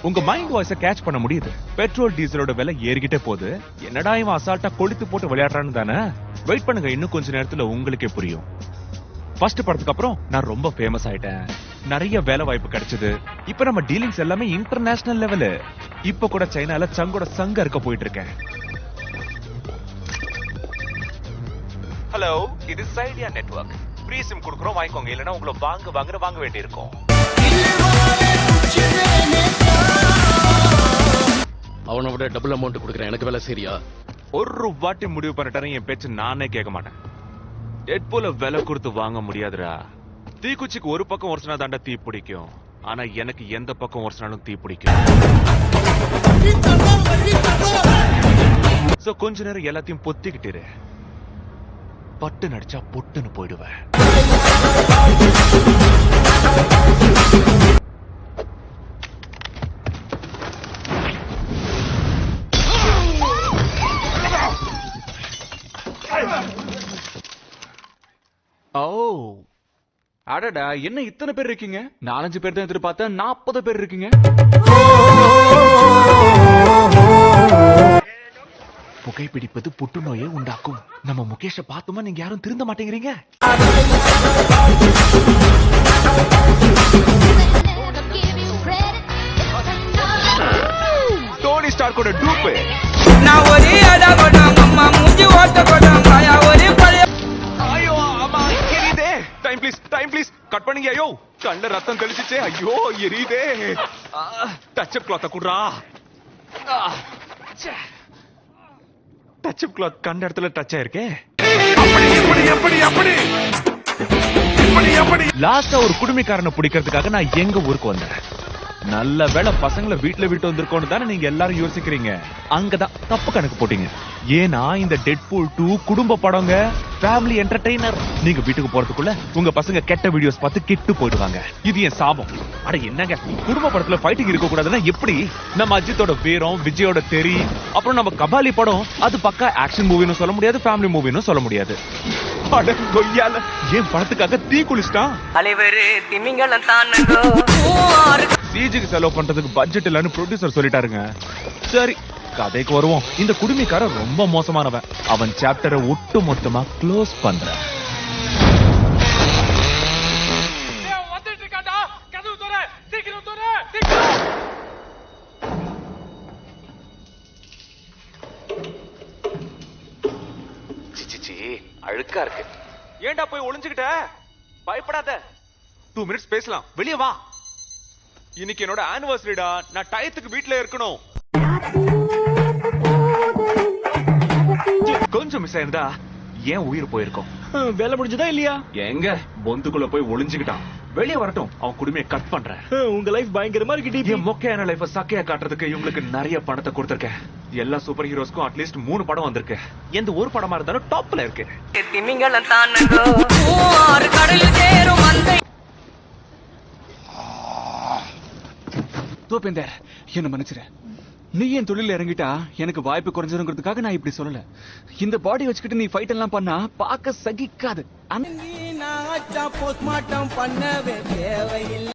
உங்க mind வாய்ஸ catch பண்ண முடியுது. பெட்ரோல் டீசலோட விலை ஏறிக்கிட்டே போகுது. என்னடா இவன் அசால்ட்டா கொளுத்து போட்டு விளையாடுறான்னு தானே. வெயிட் பண்ணுங்க, இன்னும் கொஞ்ச நேரத்துல உங்களுக்கே புரியும். ஃபர்ஸ்ட் படத்துக்கு அப்புறம் நான் ரொம்ப ஃபேமஸ் ஆயிட்டேன். நிறைய வேலை வாய்ப்பு கிடைச்சது. இப்ப நம்ம டீலிங்ஸ் எல்லாமே இன்டர்நேஷனல் லெவலு. இப்ப கூட சைனால சங்கோட சங்க இருக்க போயிட்டு இருக்கேன். ஹலோ, இது சைடியா நெட்வொர்க். ஃப்ரீ சிம் குடுக்குறோம், வாங்கிக்கோங்க. இல்லனா உங்களை வாங்க வேண்டியிருக்கும். அவனை விட டபுள் அமௌண்ட் கொடுக்குறேன், எனக்கு வேலை சரியா? ஒரு வாட்டி முடிவு பண்ணிட்டாரு, என் பேச்சு நானே கேட்க மாட்டேன். டெட்பூல விலை கொடுத்து வாங்க முடியாதுடா. தீக்குச்சிக்கு ஒரு பக்கம் உரசினா தாண்டா தீ பிடிக்கும். ஆனா எனக்கு எந்த பக்கம் உரசினாலும் தீ பிடிக்கும். சோ கொஞ்ச நேரம் எல்லாத்தையும் பொத்திக்கிட்டு பட்டு நடிச்சா பொட்டுன்னு போயிடுவேன். ஓ அடடா, என்ன இத்தனை பேர் இருக்கீங்க? 4-5 பேர் தான் எதிர்பார்த்தேன், 40 பேர் இருக்கீங்க. புகைப்பிடிப்பது புற்றுநோயை உண்டாக்கும். நம்ம முகேஷ பார்த்தோமா நீங்க யாரும் திருந்த மாட்டேங்கிறீங்க. டோனி ஸ்டார்க்கோட டூப்பு. நான் ஒரே அடா கொடா மம்மா மூஞ்சி ஓட்ட கொடா மாயா ஒரே பழைய. ஐயோ அம்மா எரியுதே. டைம் ப்ளீஸ் கட் பண்ணுங்க. ஐயோ கண்ணுல ரத்தம் தெளிச்சிச்சே. ஐயோ எரியுதே. டச் அப் கிளாத் குடுறா. டச் அப் கிளாத் கண்ட இடத்துல டச் ஆயிருக்கே. லாஸ்டா ஒரு குடுமிக்காரனை பிடிக்கிறதுக்காக நான் எங்க ஊருக்கு வந்தேன். நல்ல வேளை பசங்களை வீட்டுல விட்டு வந்திருக்கோன்னு தானே நீங்க எல்லாரும் யோசிக்கிறீங்க. அங்கதான் தப்பு கணக்கு போட்டீங்க. ஏன்னா இந்த டெட்பூல் 2 குடும்ப படங்க, ஃபேமிலி என்டர்டெய்னர். நீங்க வீட்டுக்கு போறதுக்குள்ள உங்க பசங்க கெட்ட வீடியோஸ் பார்த்து கெட்டு போயிடுவாங்க. இது என் சாபம். அட என்னங்க, குடும்ப படத்துல ஃபைட்டிங் இருக்க கூடாதுன்னா எப்படி? நம்ம அஜித்தோட வீரம், விஜயோட தெரி, அப்புறம் நம்ம கபாலி படம், அது பக்கா ஆக்ஷன் மூவின்னு சொல்ல முடியாது, ஃபேமிலி மூவின்னு சொல்ல முடியாது. அட கொய்யால, ஏன் படத்துக்காக தீ குளிச்சிட்டான்? அலைவரு திமிங்கலம் தானங்கோ. சிஜிக்கு செலவு பண்றதுக்கு பட்ஜெட் இல்லன்னு ப்ரொடியூசர் சொல்லிட்டாருங்க. சரி கதைக்கு வருவோம். இந்த குடுமிக்காரன் ரொம்ப மோசமானவன். அவன் சாப்டரை ஒட்டு மொத்தமா க்ளோஸ் பண்றான். அழுக்கா இருக்கு. ஏன்டா போய் ஒளிஞ்சுக்கிட்ட? பயப்படாத, 2 மினிட்ஸ் பேசலாம். வெளியே வா. இன்னைக்கு என்னோட ஆனிவர்சரிடா. நான் டயத்துக்கு வீட்டுல இருக்கணும். கொஞ்சம் மிஸ் ஆயிருந்தா ஏன் உயிர் போயிருக்கும். வேலை முடிஞ்சதா இல்லையா? எங்க பொந்துக்குள்ள போய் ஒளிஞ்சுக்கிட்டான். வெளியே வரட்டும், அவன் குடுமையை கட் பண்றேன். உங்க லைஃப் பயங்கரமா இருக்கு. என் மொக்கையான லைஃப சக்கையா காட்டுறதுக்கு இவங்களுக்கு நிறைய பணத்தை கொடுத்திருக்கேன். எல்லா சூப்பர் ஹீரோஸ்க்கும் அட்லீஸ்ட் 3 படம் வந்திருக்கு. எந்த ஒரு படமா இருந்தாலும் டாப்ல இருக்கு. திமிங்கலம் தானங்கோ. ஆறு கடல் சேரும் அந்த தோப்பேந்தர், என்ன மன்னிச்சிரு. நீ என் தொழில இறங்கிட்டா எனக்கு வாய்ப்பு குறைஞ்சிருங்கிறதுக்காக நான் இப்படி சொல்லல. இந்த பாடி வச்சுக்கிட்டு நீ ஃபைட் எல்லாம் பண்ணா பார்க்க சகிக்காது. போஸ்ட்மார்ட்டம் பண்ணவே தேவையில்லை.